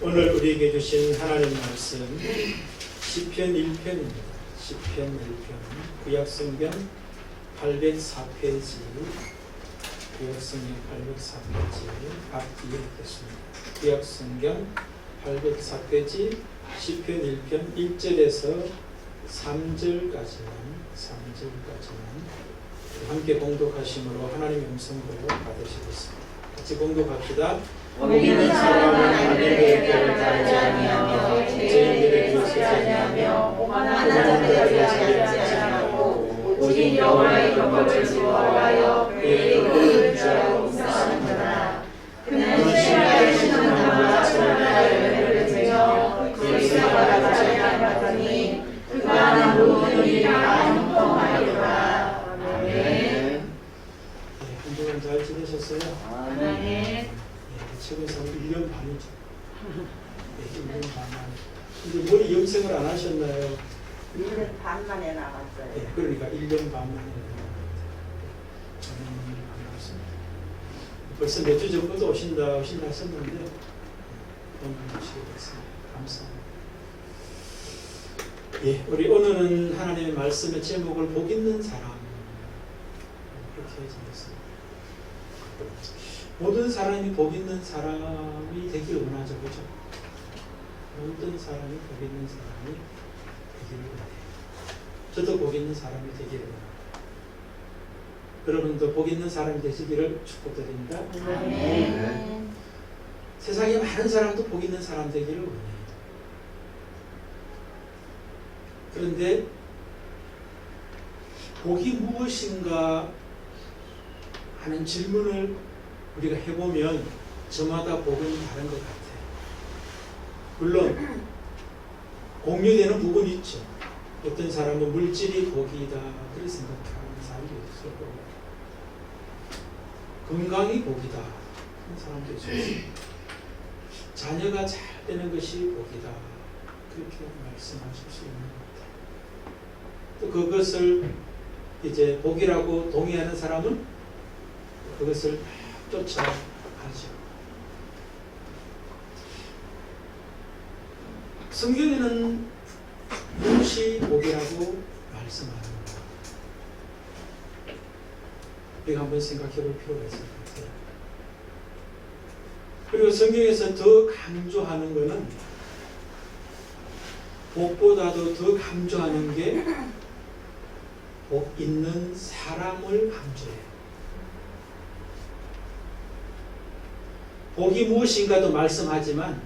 오늘 우리에게 주신 하나님 말씀 시편 1편입니다. 시편 1편 구약성경 804페이지 구약성경 804페이지 앞뒤에 있겠습니다. 구약성경 804페이지 시편 1편 1절에서 3절까지만 함께 공독하심으로 하나님의 음성으로 받으시겠습니다. 같이 공독합시다. 복 있는 사람은 하나님의 계를 따르지 아니하며 죄인들의 길을 쓰지 아니하며 오만한 자들의 길을 따르지 아니하고 오직 여호와의 경고를 즐거워하여 그의 이름을 주라고 인사하는도다. 그는 신뢰할 신앙과 철학의 열매를 맺으며 그의 수고가 나지 아니하더니 그가 하는 모든 일이나 형통하리로다. 아멘. 한동안 잘 지내셨어요? 아멘. 최근 1년 반이죠. 1년 반 만에. 근데 머리 염색을 안 하셨나요? 1년 반 만에 나갔어요. 네, 그러니까 1년 반 만에 저는 반갑습니다. 벌써 몇 주 전부터 오신다 하셨는데 오늘 오시게 됐습니다. 감사합니다. 예, 우리 오늘은 하나님의 말씀의 제목을 복 있는 사람 그렇게 정했습니다. 모든 사람이 복 있는 사람이 되기를 원하죠, 그렇죠? 모든 사람이 복 있는 사람이 되기를 원해요. 저도 복 있는 사람이 되기를 원합니다. 여러분도 복 있는 사람이 되시기를 축복드립니다. 아멘. 세상에 많은 사람도 복 있는 사람 되기를 원해요. 그런데 복이 무엇인가 하는 질문을 우리가 해보면 저마다 복은 다른 것 같아요. 물론 공유되는 부분이 있죠. 어떤 사람은 물질이 복이다 그렇게 생각하는 사람도 있고 건강이 복이다 그런 사람도 있고 자녀가 잘 되는 것이 복이다 그렇게 말씀하실 수 있는 것 같아요. 또 그것을 이제 복이라고 동의하는 사람은 그것을 쫓아가죠. 성경에는 무엇이 복이라고 말씀합니다. 우리가 한번 생각해 볼 필요가 있을 것 같아요. 그리고 성경에서 더 강조하는 것은 복보다도 더 강조하는 게 복 있는 사람을 강조해요. 복이 무엇인가도 말씀하지만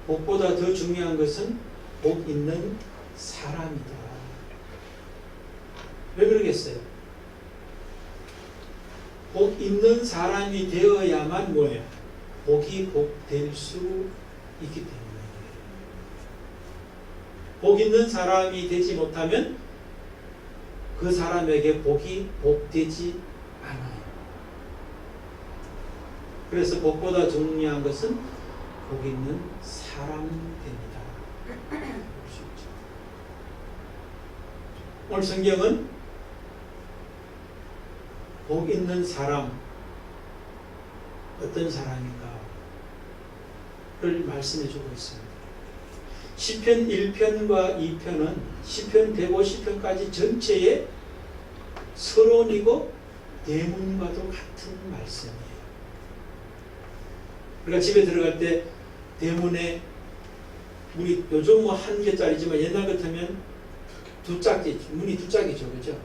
복보다 더 중요한 것은 복 있는 사람이다. 왜 그러겠어요? 복 있는 사람이 되어야만 뭐예요? 복이 복될 수 있기 때문에. 복 있는 사람이 되지 못하면 그 사람에게 복이 복되지 않아요. 그래서 복보다 중요한 것은 복 있는 사람입니다. 오늘 성경은 복 있는 사람 어떤 사람인가를 말씀해 주고 있습니다. 시편 1편과 2편은 시편 150편까지 전체의 서론이고 대문과도 같은 말씀이에요. 우리가 집에 들어갈 때 대문에 문이 요즘 뭐 1개짜리지만 옛날 같으면 문이 두 짝이죠, 그죠?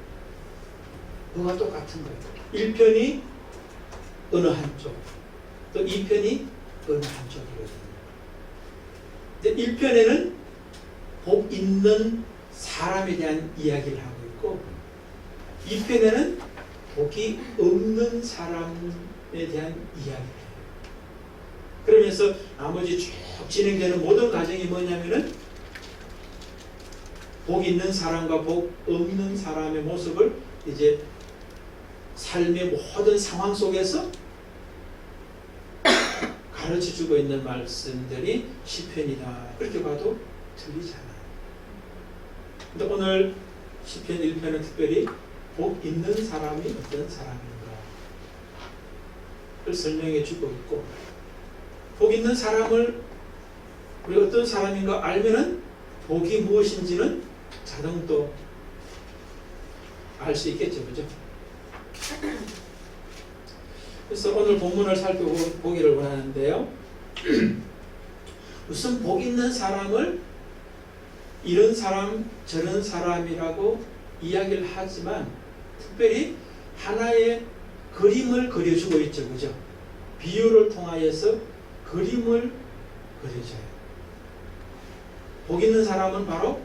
그거와 똑같은 거예요. 1편이 어느 한쪽, 또 2편이 어느 한쪽이거든요. 근데 1편에는 복 있는 사람에 대한 이야기를 하고 있고 2편에는 복이 없는 사람에 대한 이야기를 해요. 그러면서 나머지 쭉 진행되는 모든 과정이 뭐냐면은 복 있는 사람과 복 없는 사람의 모습을 이제 삶의 모든 상황 속에서 가르쳐주고 있는 말씀들이 시편이다. 그렇게 봐도 틀리잖아요. 근데 오늘 시편 1편은 특별히 복 있는 사람이 어떤 사람인가를 설명해 주고 있고 복 있는 사람을 우리 어떤 사람인가 알면은 복이 무엇인지는 자동 또 알 수 있겠죠, 그죠? 그래서 오늘 본문을 살펴보기를 원하는데요. 우선 복 있는 사람을 이런 사람 저런 사람이라고 이야기를 하지만 특별히 하나의 그림을 그려주고 있죠, 그죠? 비유를 통하여서 그림을 그려줘요. 복 있는 사람은 바로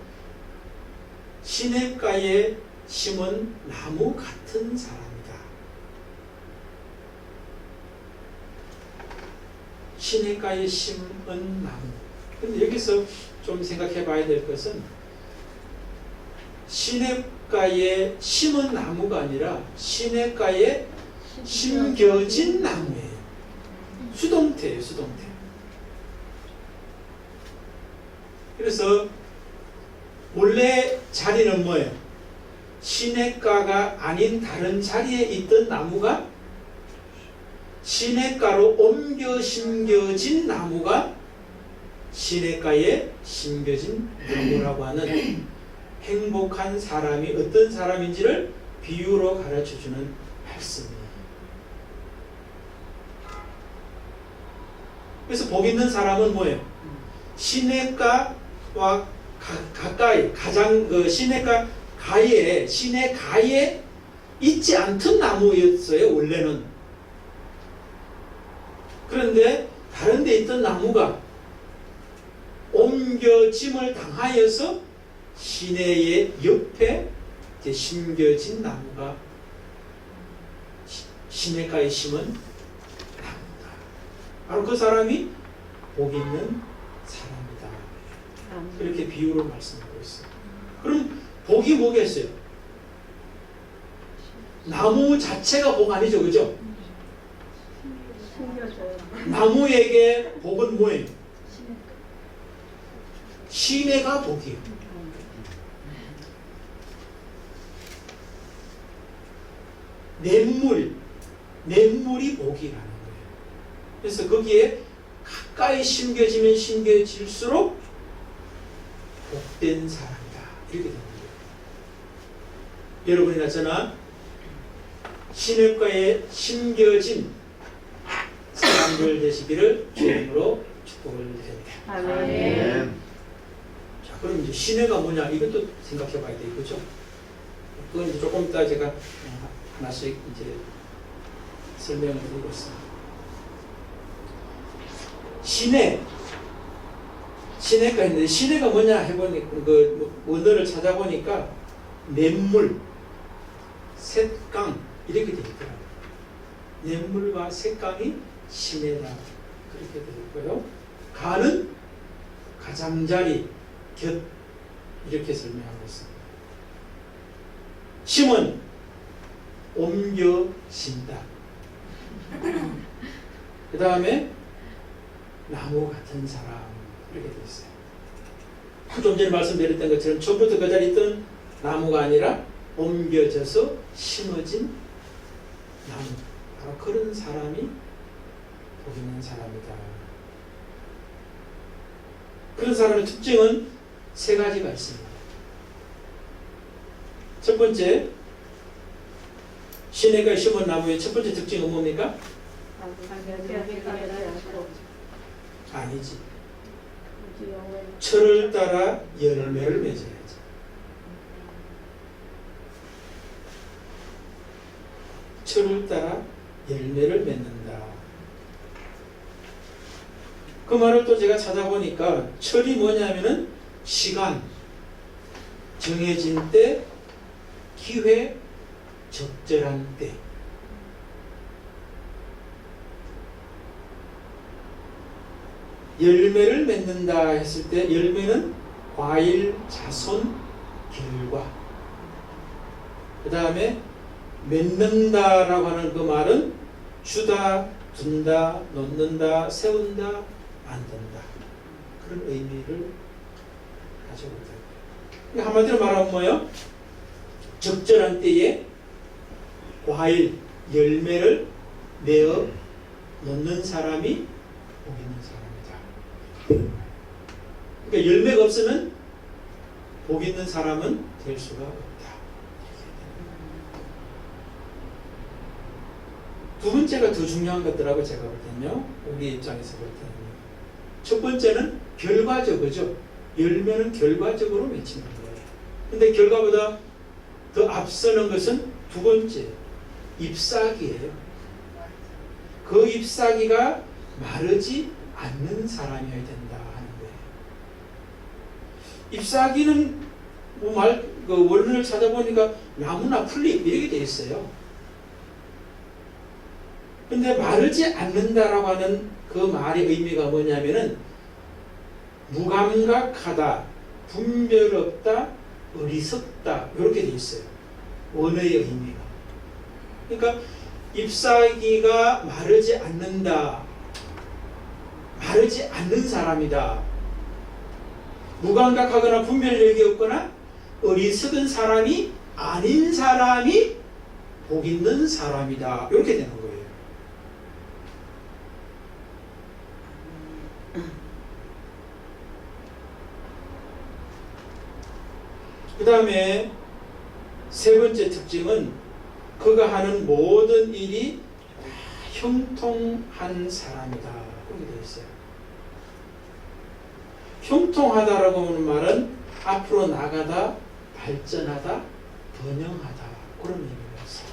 시냇가에 심은 나무 같은 사람이다. 시냇가에 심은 나무. 근데 여기서 좀 생각해 봐야 될 것은 시냇가에 심은 나무가 아니라 시냇가에 심겨진 나무예요. 수동태예요, 수동태. 그래서 원래 자리는 뭐예요? 시냇가가 아닌 다른 자리에 있던 나무가 시냇가로 옮겨 심겨진 나무가 시냇가에 심겨진 나무라고 하는 행복한 사람이 어떤 사람인지를 비유로 가르쳐주는 말씀이에요. 그래서 복 있는 사람은 뭐예요? 시냇가와 가까이 가장 시냇가 가에 시냇가에 있지 않던 나무였어요, 원래는. 그런데 다른 데 있던 나무가 옮겨짐을 당하여서 시내의 옆에 심겨진 나무가 시냇가에 심은 나무다. 바로 그 사람이 복 있는 사람이다. 그렇게 비유로 말씀하고 있어요. 그럼 복이 뭐겠어요? 나무 자체가 복 아니죠, 그죠? 나무에게 복은 뭐예요? 시내가 복이에요. 냇물이 복이라는 거예요. 그래서 거기에 가까이 심겨지면 심겨질수록 복된 사람이다. 이렇게 됩니다. 여러분이나 저나 시냇가에 심겨진 사람들 되시기를 주님으로 축복을 드립니다. 아멘. 자, 그럼 이제 시내가 뭐냐? 이것도 생각해 봐야 돼요. 그죠? 그건 이제 조금 이따 제가 하나씩 이제 설명을 드리겠습니다. 시내가 있는데 시내가 뭐냐 해보니까 그 원어를 찾아보니까 냇물, 샛강 이렇게 되어 있더라고요. 냇물과 샛강이 시내다 그렇게 되어 있고요. 가는 가장자리, 곁 이렇게 설명하고 있습니다. 심은 옮겨진다. 그 다음에 나무 같은 사람 이렇게 되어 있어요. 좀 전에 말씀드렸던 것처럼 처음부터 그 자리에 있던 나무가 아니라 옮겨져서 심어진 나무. 바로 그런 사람이 복 있는 사람이다. 그런 사람의 특징은 세 가지가 있습니다. 첫 번째, 시내가에 심은 나무의 첫 번째 특징은 뭡니까? 아니지. 철을 따라 열매를 맺어야지. 철을 따라 열매를 맺는다. 그 말을 또 제가 찾아보니까 철이 뭐냐면은 시간, 정해진 때, 기회, 적절한 때. 열매를 맺는다 했을 때 열매는 과일, 자손, 결과. 그 다음에 맺는다라고 하는 그 말은 주다, 둔다, 놓는다, 세운다, 만든다. 그런 의미를 가지고 있다. 한마디로 말하면 뭐예요? 적절한 때에 과일, 열매를 내어 놓는 사람이 복 있는 사람이다. 그러니까 열매가 없으면 복 있는 사람은 될 수가 없다. 두 번째가 더 중요한 것더라고 제가 볼 때는요. 우리 입장에서 볼 때는. 첫 번째는 결과적이죠. 열매는 결과적으로 맺히는 거예요. 근데 결과보다 더 앞서는 것은 두 번째, 잎사귀예요. 그 잎사귀가 마르지 않는 사람이어야 된다 하는 거예요. 잎사귀는 그 원문을 찾아보니까 나무나 풀잎 이렇게 되어 있어요. 근데 마르지 않는다라고 하는 그 말의 의미가 뭐냐면은 무감각하다, 분별 없다, 어리석다 이렇게 되어 있어요. 원어의 의미가. 그러니까 잎사귀가 마르지 않는다, 마르지 않는 사람이다, 무감각하거나 분별력이 없거나 어리석은 사람이 아닌 사람이 복 있는 사람이다 이렇게 되는 거예요. 그 다음에 세 번째 특징은 그가 하는 모든 일이 형통한 사람이다. 그렇게 되어 있어요. 형통하다라고 하는 말은 앞으로 나가다, 발전하다, 번영하다 그런 의미가 있어요.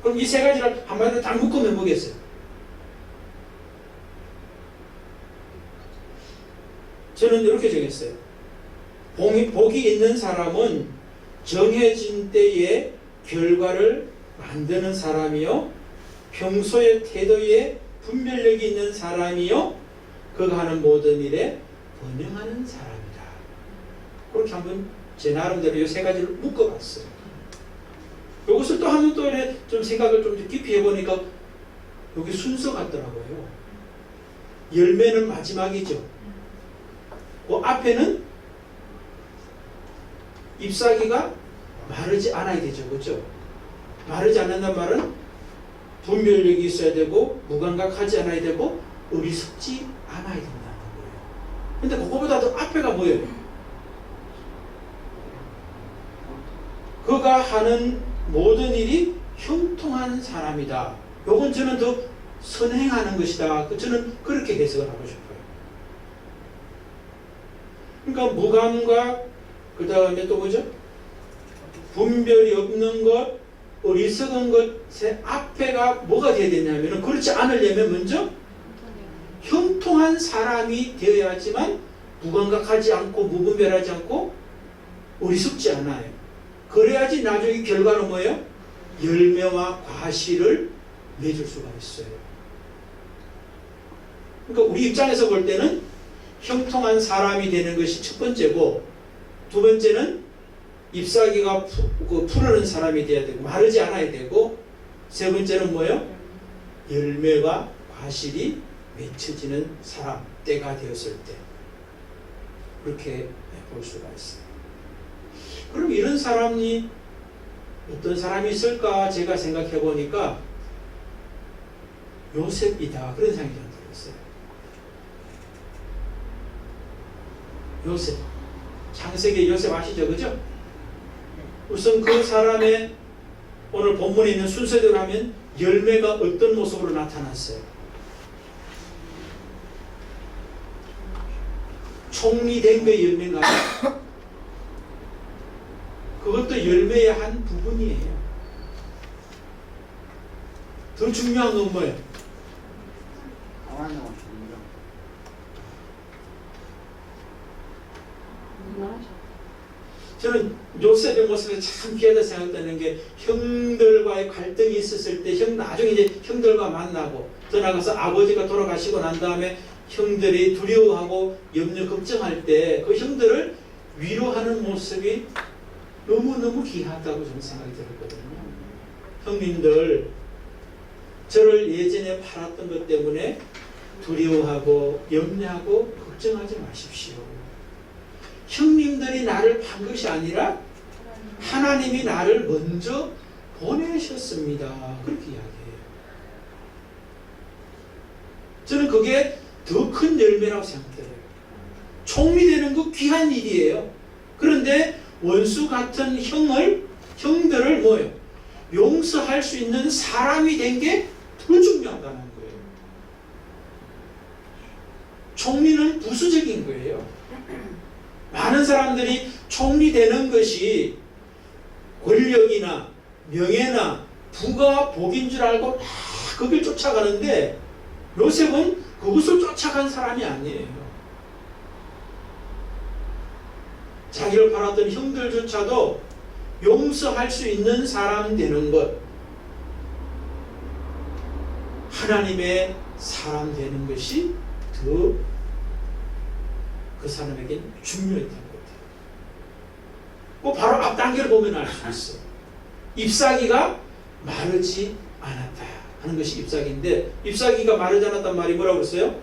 그럼 이 세 가지를 한마디로 딱 묶으면 뭐겠어요? 저는 이렇게 정했어요. 복이 있는 사람은 정해진 때에 결과를 만드는 사람이요, 평소의 태도에 분별력이 있는 사람이요, 그가 하는 모든 일에 번영하는 사람이다. 그렇게 한번 제 나름대로 이 세 가지를 묶어봤어요. 이것을 또 한번 또 좀 생각을 좀 깊이 해보니까 여기 순서 같더라고요. 열매는 마지막이죠. 그 앞에는 잎사귀가 마르지 않아야 되죠. 그렇죠? 마르지 않는다는 말은 분별력이 있어야 되고 무감각하지 않아야 되고 어리석지 않아야 된다는 거예요. 근데 그거보다 더 앞에가 뭐예요? 그가 하는 모든 일이 형통한 사람이다. 요건 저는 더 선행하는 것이다. 저는 그렇게 해석을 하고 싶어요. 그러니까 무감각, 그 다음에 또 뭐죠? 분별이 없는 것, 어리석은 것의 앞에가 뭐가 되어야 되냐면, 그렇지 않으려면 먼저 형통한 사람이 되어야지만 무감각하지 않고 무분별하지 않고 어리석지 않아요. 그래야지 나중에 결과는 뭐예요? 열매와 과실을 맺을 수가 있어요. 그러니까 우리 입장에서 볼 때는 형통한 사람이 되는 것이 첫 번째고, 두 번째는 잎사귀가 푸르는 사람이 돼야 되고 마르지 않아야 되고, 세 번째는 뭐예요? 열매와 과실이 맺혀지는 사람, 때가 되었을 때 그렇게 볼 수가 있어요. 그럼 이런 사람이 어떤 사람이 있을까 제가 생각해 보니까 요셉이다 그런 생각이 들었어요. 요셉, 창세기 요셉 아시죠? 그죠? 우선 그 사람의 오늘 본문에 있는 순서대로 하면 열매가 어떤 모습으로 나타났어요? 총리된 거의 열매인가요? 그것도 열매의 한 부분이에요. 더 중요한 건 뭐예요? 저는 요셉의 모습이 참 귀하다 생각되는 게, 형들과의 갈등이 있었을 때 나중에 이제 형들과 만나고 더 나가서 아버지가 돌아가시고 난 다음에 형들이 두려워하고 염려 걱정할 때 그 형들을 위로하는 모습이 너무너무 귀하다고 저는 생각이 들었거든요. 형님들, 저를 예전에 팔았던 것 때문에 두려워하고 염려하고 걱정하지 마십시오. 형님들이 나를 판 것이 아니라 하나님이 나를 먼저 보내셨습니다. 그렇게 이야기해요. 저는 그게 더 큰 열매라고 생각해요. 총리 되는 거 귀한 일이에요. 그런데 원수 같은 형들을 뭐예요? 용서할 수 있는 사람이 된 게 더 중요하다는 거예요. 총리는 부수적인 거예요. 많은 사람들이 총리 되는 것이 권력이나 명예나 부가 복인 줄 알고 막 거길 쫓아가는데 요셉은 그것을 쫓아간 사람이 아니에요. 자기를 팔았던 형들조차도 용서할 수 있는 사람 되는 것, 하나님의 사람 되는 것이 더 그 사람에겐 중요했던 것 같아요. 바로 앞 단계를 보면 알 수 있어. ip사귀가 마르지 않았다 하는 것이 ip사귀인데, ip사귀가 마르지 않았단 말이 뭐라고 그랬어요?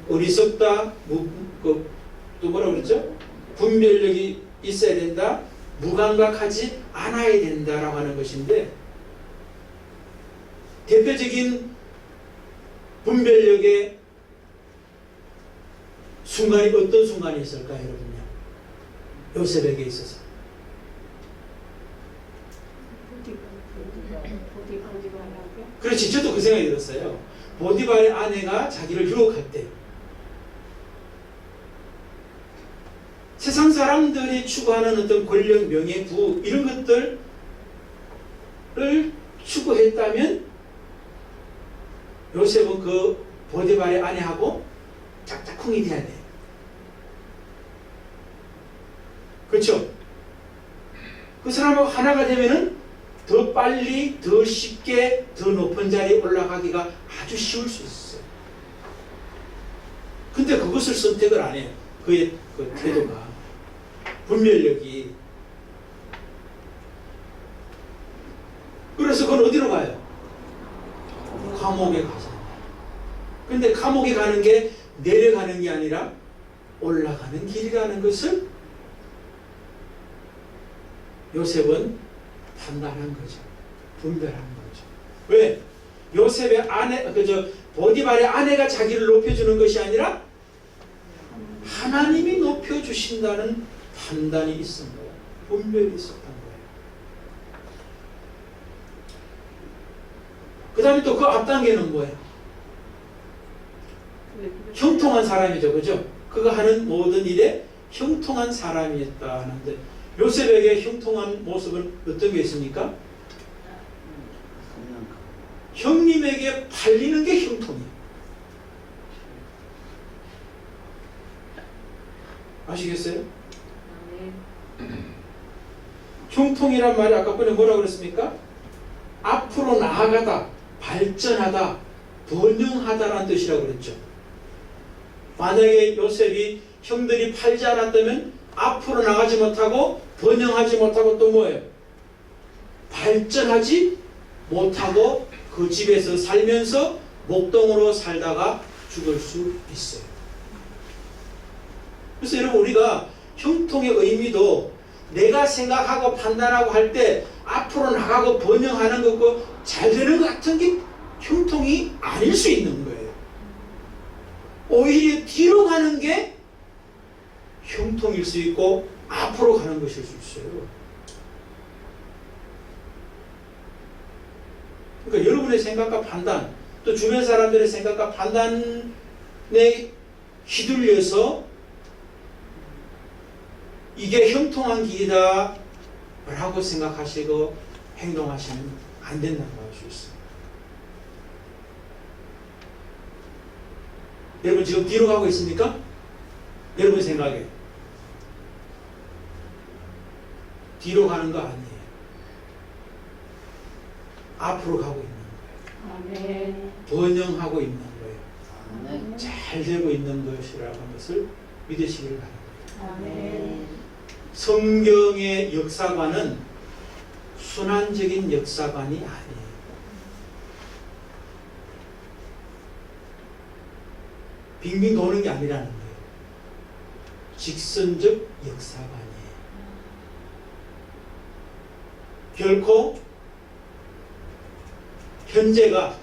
어리석다, 또 뭐라고 그랬죠? 분별력이 있어야 된다, 무감각하지 않아야 된다라고 하는 것인데, 대표적인 분별력의 순간이 어떤 순간이 있을까요, 여러분요? 요셉에게 있어서. 그렇지, 저도 그 생각이 들었어요. 보디발의 아내가 자기를 유혹할 때, 세상 사람들이 추구하는 어떤 권력, 명예, 부 이런 것들을 추구했다면 요셉은 그 보디발의 아내하고 짝짝꿍이 돼야 돼. 그렇죠? 그 사람하고 하나가 되면은 더 빨리, 더 쉽게, 더 높은 자리에 올라가기가 아주 쉬울 수 있어요. 근데 그것을 선택을 안 해요. 그의 그 태도가, 분별력이. 그래서 그건 어디로 가요? 감옥에 가잖아요. 근데 감옥에 가는 게 내려가는 게 아니라 올라가는 길이라는 것을 요셉은 판단한 거죠. 분별한 거죠. 왜? 요셉의 아내, 보디발의 아내가 자기를 높여주는 것이 아니라 하나님이 높여주신다는 판단이 있은 거예요. 분별이 있었던 거예요. 그 다음에 또 그 앞단계는 뭐예요? 형통한 사람이죠. 그죠? 그가 하는 모든 일에 형통한 사람이었다 하는데, 요셉에게 형통한 모습은 어떤 게 있습니까? 형님에게 팔리는 게 형통이에요. 아시겠어요? 형통이란 말이 아까 전에 뭐라고 그랬습니까? 앞으로 나아가다, 발전하다, 번영하다라는 뜻이라고 그랬죠. 만약에 요셉이 형들이 팔지 않았다면 앞으로 나가지 못하고 번영하지 못하고 또 뭐예요? 발전하지 못하고 그 집에서 살면서 목동으로 살다가 죽을 수 있어요. 그래서 여러분, 우리가 형통의 의미도 내가 생각하고 판단하고 할 때 앞으로 나가고 번영하는 것고 잘 되는 것 같은 게 형통이 아닐 수 있는 거예요. 오히려 뒤로 가는 게 형통일 수 있고 앞으로 가는 것일 수 있어요. 그러니까 여러분의 생각과 판단, 또 주변 사람들의 생각과 판단에 휘둘려서 이게 형통한 길이다 라고 생각하시고 행동하시면 안 된다고 할 수 있어요. 여러분 지금 뒤로 가고 있습니까? 여러분 생각에 뒤로 가는 거 아니에요. 앞으로 가고 있는 거예요. 아멘. 번영하고 있는 거예요. 아멘. 잘 되고 있는 것이라고 하는 것을 믿으시길 바랍니다. 아멘. 성경의 역사관은 순환적인 역사관이 아니에요. 빙빙 도는 게 아니라는 거예요. 직선적 역사관이에요. 결코 현재가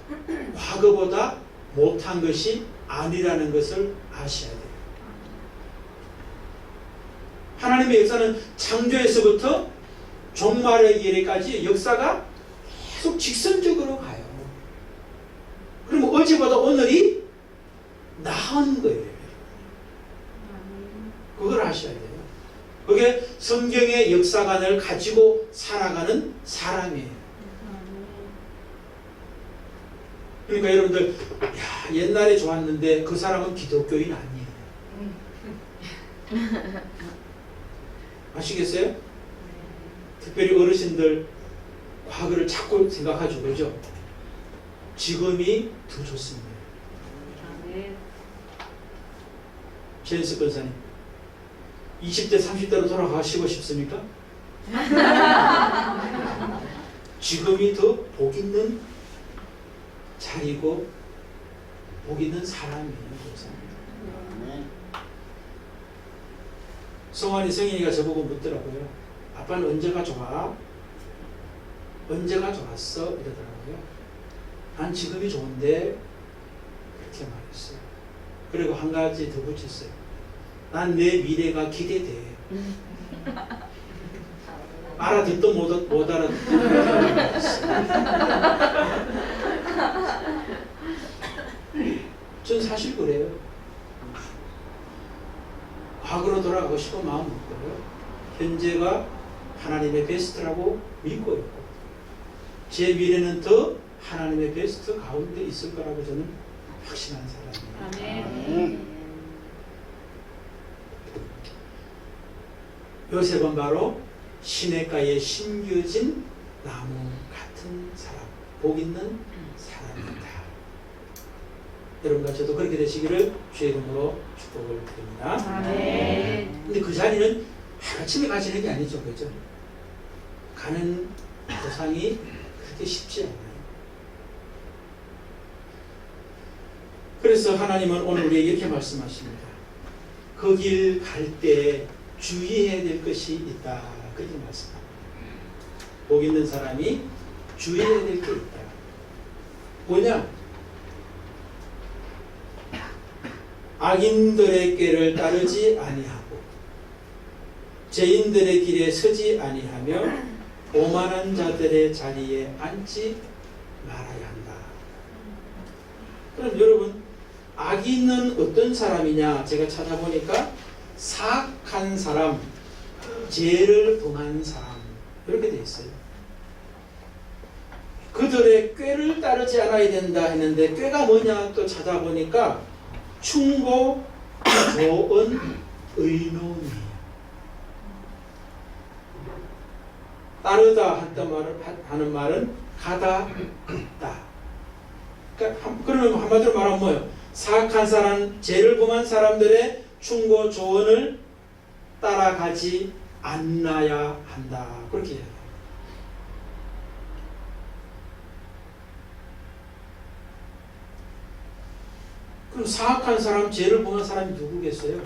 과거보다 못한 것이 아니라는 것을 아셔야 돼요. 하나님의 역사는 창조에서부터 종말의 이래까지 역사가 계속 직선적으로 가요. 그럼 어제보다 오늘이 나은 거예요. 그걸 아셔야 돼요. 그게 성경의 역사관을 가지고 살아가는 사람이에요. 그러니까 여러분들, 야, 옛날에 좋았는데 그 사람은 기독교인 아니에요. 아시겠어요? 특별히 어르신들 과거를 자꾸 생각하죠. 그죠? 지금이 더 좋습니다. 제인스 권사님, 20대, 30대로 돌아가시고 싶습니까? 지금이 더 복 있는 자리고 복 있는 사람이에요. 성환이 성인이가 저보고 묻더라고요. 아빠는 언제가 좋아? 언제가 좋았어? 이러더라고요. 난 지금이 좋은데 그렇게 말했어요. 그리고 한 가지 더 붙였어요. 난 내 미래가 기대돼. 알아듣도 못 알아듣도 전 사실 그래요. 과거로 돌아가고 싶은 마음 없고요. 현재가 하나님의 베스트라고 믿고 있고 제 미래는 더 하나님의 베스트 가운데 있을 거라고 저는 확신한 사람입니다. 아멘. 요셉은 바로 시냇가에 심겨진 나무 같은 사람, 복 있는 사람입니다. 여러분과 저도 그렇게 되시기를 주의 이름으로 축복을 드립니다. 아멘. 근데 그 자리는 하루아침에 가지는 게 아니죠. 그죠? 가는 보상이 그렇게 쉽지 않아요. 그래서 하나님은 오늘 우리에게 이렇게 말씀하십니다. 그 길 갈 때 주의해야 될 것이 있다. 그렇게 말씀합니다. 복 있는 사람이 주의해야 될 게 있다. 뭐냐? 악인들의 꾀를 따르지 아니하고 죄인들의 길에 서지 아니하며 오만한 자들의 자리에 앉지 말아야 한다. 그럼 여러분, 악인은 어떤 사람이냐? 제가 찾아보니까 사악한 사람, 죄를 범한 사람 이렇게 되어 있어요. 그들의 꾀를 따르지 않아야 된다 했는데 꾀가 뭐냐 또 찾아보니까 충고, 조언, 의논이에요. 따르다 하는 말은 가다, 걷다. 그러니까 그러면 한마디로 말하면 뭐예요? 사악한 사람, 죄를 범한 사람들의 충고, 조언을 따라가지 않아야 한다. 그렇게 해요. 그럼 사악한 사람, 죄를 범한 사람이 누구겠어요?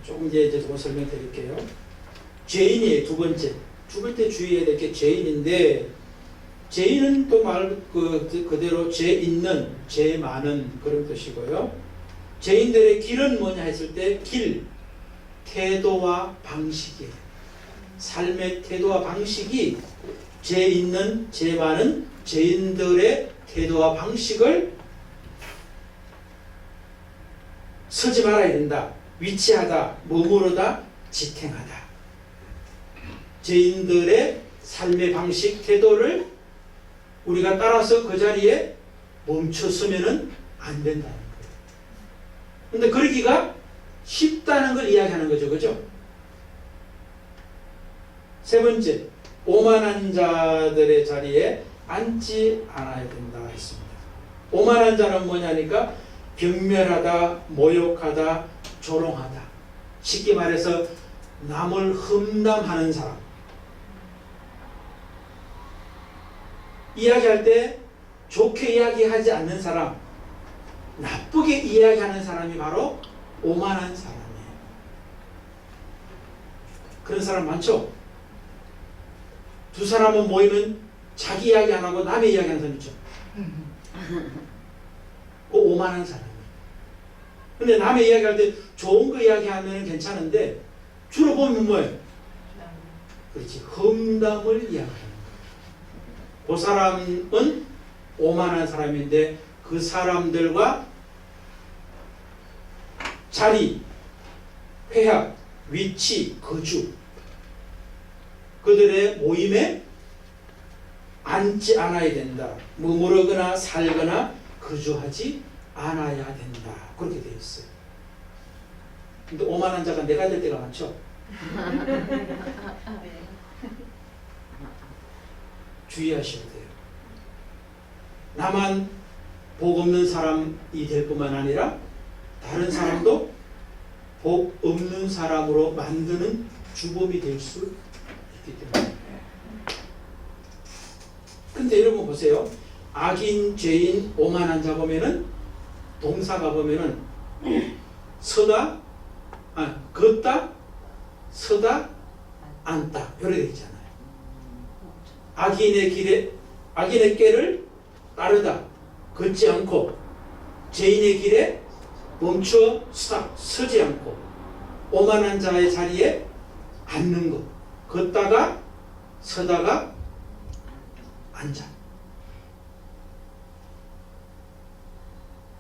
조금 이제 조금 설명드릴게요. 죄인이에요. 두 번째. 죽을 때 주의해야 될 게 죄인인데, 죄인은 또 말 그대로 죄 있는, 죄 많은 그런 뜻이고요. 죄인들의 길은 뭐냐 했을 때 길, 태도와 방식이에요. 삶의 태도와 방식이 죄 있는, 죄 많은 죄인들의 태도와 방식을 서지 말아야 된다. 위치하다, 머무르다, 지탱하다. 죄인들의 삶의 방식, 태도를 우리가 따라서 그 자리에 멈춰서면은 안 된다는 거예요. 근데 그러기가 쉽다는 걸 이야기하는 거죠. 그죠? 세 번째, 오만한 자들의 자리에 앉지 않아야 된다 했습니다. 오만한 자는 뭐냐니까 경멸하다, 모욕하다, 조롱하다. 쉽게 말해서 남을 험담하는 사람. 이야기할 때 좋게 이야기하지 않는 사람, 나쁘게 이야기하는 사람이 바로 오만한 사람이에요. 그런 사람 많죠? 두 사람은 모이면 자기 이야기 안 하고 남의 이야기 하는 사람 있죠? 그 오만한 사람이에요. 근데 남의 이야기할 때 좋은 거 이야기하면 괜찮은데 주로 보면 뭐예요? 그렇지. 험담을 이야기하는 거예요. 그 사람은 오만한 사람인데 그 사람들과 자리, 회합, 위치, 거주 그들의 모임에 앉지 않아야 된다. 머무르거나 살거나 거주하지 않아야 된다. 그렇게 되어 있어요. 근데 오만한 자가 내가 될 때가 많죠. 주의하셔야 돼요. 나만 복 없는 사람이 될 뿐만 아니라 다른 사람도 복 없는 사람으로 만드는 주범이 될 수 있기 때문에. 근데 여러분 보세요. 악인, 죄인, 오만한 자 보면은 동사가 보면은 걷다, 서다, 앉다 이렇게 되어 있잖아요. 악인의 꾀를 따르다, 걷지 않고 죄인의 길에 멈추어 서지 않고 오만한 자의 자리에 앉는 것, 걷다가 서다가 앉아.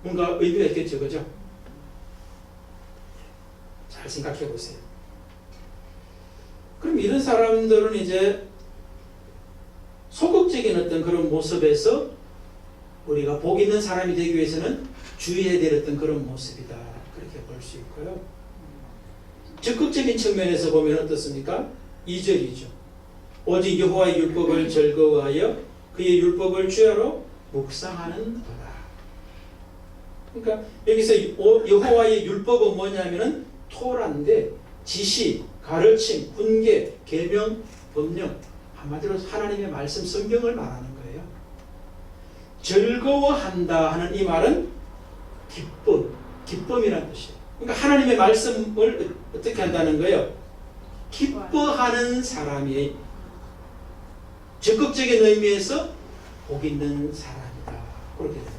뭔가 의미가 있겠죠, 그죠? 잘 생각해 보세요. 그럼 이런 사람들은 이제 소극적인 어떤 그런 모습에서 우리가 복 있는 사람이 되기 위해서는 주의해야 될 어떤 그런 모습이다. 그렇게 볼 수 있고요. 적극적인 측면에서 보면 어떻습니까? 2절이죠. 오직 여호와의 율법을 즐거워하여 그의 율법을 주야로 묵상하는 거다. 그러니까 여기서 여호와의 율법은 뭐냐면은 토라인데 지시, 가르침, 훈계, 계명, 법령 한마디로 하나님의 말씀 성경을 말하는 거예요. 즐거워한다 하는 이 말은 기쁨이라는 뜻이에요. 그러니까 하나님의 말씀을 어떻게 한다는 거예요? 기뻐하는 사람이 적극적인 의미에서 복 있는 사람이다. 그렇게 되는 거예요.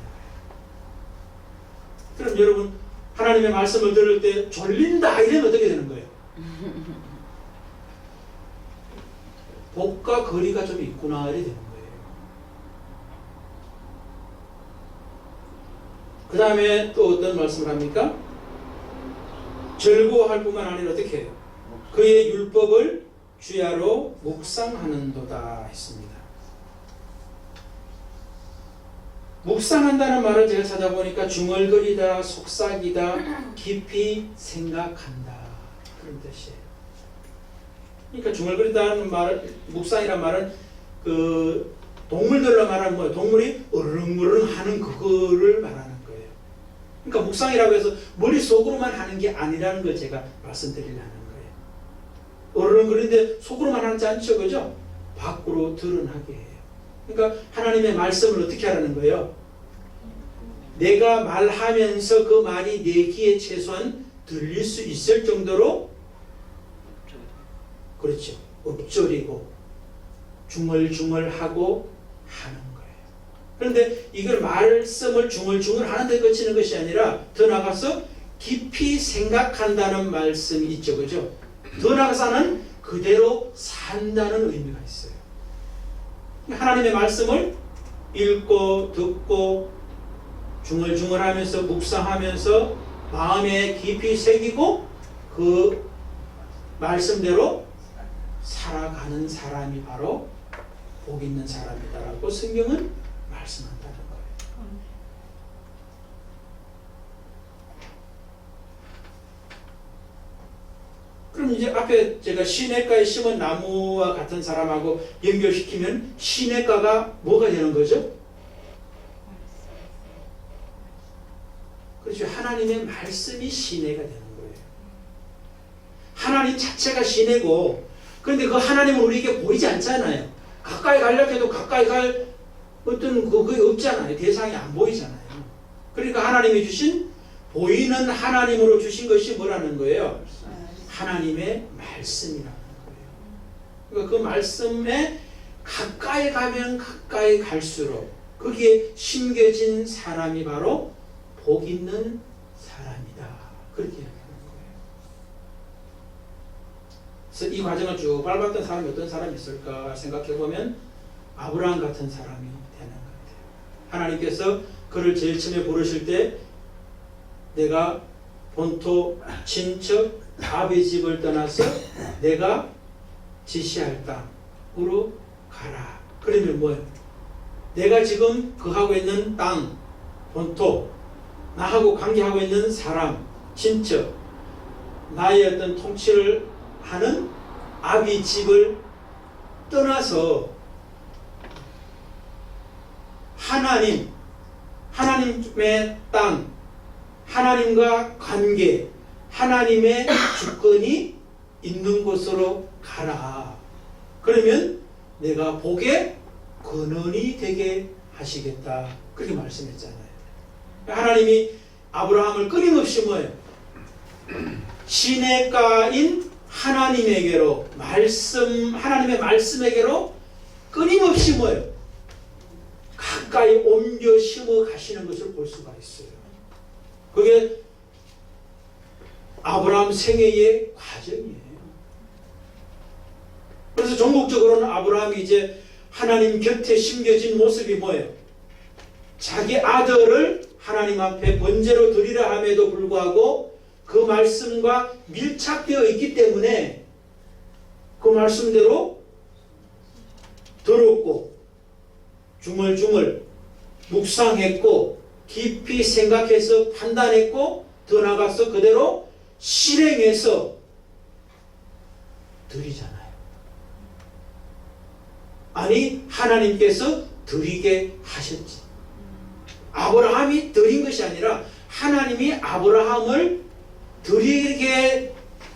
그럼 여러분 하나님의 말씀을 들을 때 졸린다 이러면 어떻게 되는 거예요? 복과 거리가 좀 있구나 이렇게 되는 거예요. 그 다음에 또 어떤 말씀을 합니까? 즐거워할 뿐만 아니라 어떻게 해요? 그의 율법을 주야로 묵상하는도다 했습니다. 묵상한다는 말을 제가 찾아보니까 중얼거리다, 속삭이다, 깊이 생각한다 그런 뜻이에요. 그러니까 중얼거리다는 말, 묵상이란 말은 그 동물들로 말하면 뭐예요? 동물이 으르렁으르렁 하는 그거를 말하는 거예요. 그러니까 묵상이라고 해서 머릿속으로만 하는 게 아니라는 걸 제가 말씀드리려는 거예요. 으르렁거리는데 속으로만 하지 않죠, 그죠? 밖으로 드러나게 해요. 그러니까 하나님의 말씀을 어떻게 하라는 거예요? 내가 말하면서 그 말이 내 귀에 최소한 들릴 수 있을 정도로 그렇죠. 읊조리고 중얼중얼하고 하는 거예요. 그런데 이걸 말씀을 중얼중얼 하는 데 그치는 것이 아니라 더 나아가서 깊이 생각한다는 말씀이 있죠. 그죠? 더 나아가서는 그대로 산다는 의미가 있어요. 하나님의 말씀을 읽고 듣고 중얼중얼하면서 묵상하면서 마음에 깊이 새기고 그 말씀대로 살아가는 사람이 바로 복 있는 사람이다라고 성경은 말씀한다는 거예요. 그럼 이제 앞에 제가 시냇가에 심은 나무와 같은 사람하고 연결시키면 시냇가가 뭐가 되는 거죠? 그렇죠. 하나님의 말씀이 시내가 되는 거예요. 하나님 자체가 시내고, 그런데 그 하나님은 우리에게 보이지 않잖아요. 가까이 가려고 해도 가까이 갈 어떤 그게 없잖아요. 대상이 안 보이잖아요. 그러니까 하나님이 주신, 보이는 하나님으로 주신 것이 뭐라는 거예요? 하나님의 말씀이라는 거예요. 그러니까 그 말씀에 가까이 가면 가까이 갈수록 거기에 심겨진 사람이 바로 복 있는 사람이다. 그렇게 이야기하는 거예요. 그래서 이 과정을 쭉 밟았던 사람이 어떤 사람이 있을까 생각해 보면 아브라함 같은 사람이 되는 것 같아요. 하나님께서 그를 제일 처음에 부르실 때 내가 본토 친척 아비 집을 떠나서 내가 지시할 땅으로 가라. 그러면 뭐예요? 내가 지금 거하고 있는 땅, 본토, 나하고 관계하고 있는 사람, 친척, 나의 어떤 통치를 하는 아비 집을 떠나서 하나님의 땅, 하나님과 관계, 하나님의 주권이 있는 곳으로 가라. 그러면 내가 복의 근원이 되게 하시겠다. 그렇게 말씀했잖아요. 하나님이 아브라함을 끊임없이 뭐예요? 시냇가인 하나님에게로 하나님의 말씀에게로 끊임없이 뭐예요? 가까이 옮겨 심어 가시는 것을 볼 수가 있어요. 그게 아브라함 생애의 과정이에요. 그래서 전국적으로는 아브라함이 이제 하나님 곁에 심겨진 모습이 뭐예요? 자기 아들을 하나님 앞에 번제로 드리라 함에도 불구하고 그 말씀과 밀착되어 있기 때문에 그 말씀대로 들었고 중얼중얼 묵상했고 깊이 생각해서 판단했고 더 나아가서 그대로 실행해서 드리잖아요. 아니 하나님께서 드리게 하셨지. 아브라함이 드린 것이 아니라 하나님이 아브라함을 드리게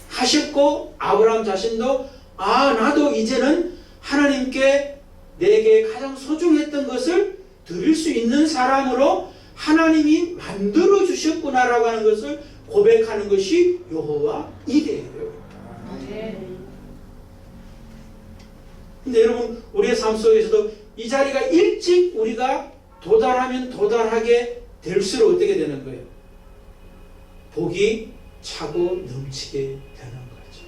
하셨고 아브라함 자신도 나도 이제는 하나님께 내게 가장 소중했던 것을 드릴 수 있는 사람으로 하나님이 만들어 주셨구나라고 하는 것을 고백하는 것이 여호와 이레예요. 근데 여러분 우리의 삶 속에서도 이 자리가 일찍 우리가 도달하면 도달하게 될수록 어떻게 되는 거예요? 복이 차고 넘치게 되는 거죠.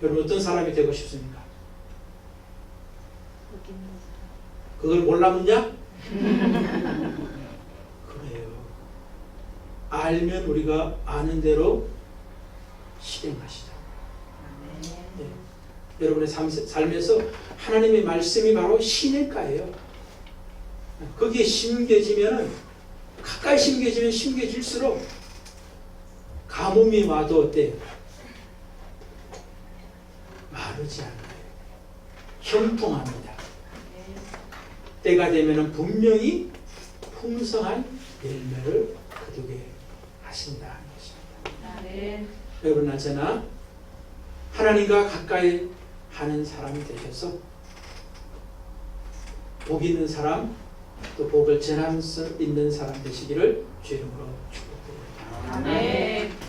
여러분 어떤 사람이 되고 싶습니까? 그걸 몰라 묻냐? 그래요. 알면 우리가 아는 대로 실행하시자. 네. 여러분의 삶에서 하나님의 말씀이 바로 시냇가예요. 거기에 심겨지면 가까이 심겨지면 심겨질수록 가뭄이 와도 어때요? 마르지 않아요. 형통합니다. 때가 되면 분명히 풍성한 열매를 거두게 하신다 하는 것입니다. 네. 여러분나 저나 하나님과 가까이 하는 사람이 되셔서 복 있는 사람 또 복을 전할 수 있는 사람 되시기를 주의 이름으로 축복드립니다. 아멘.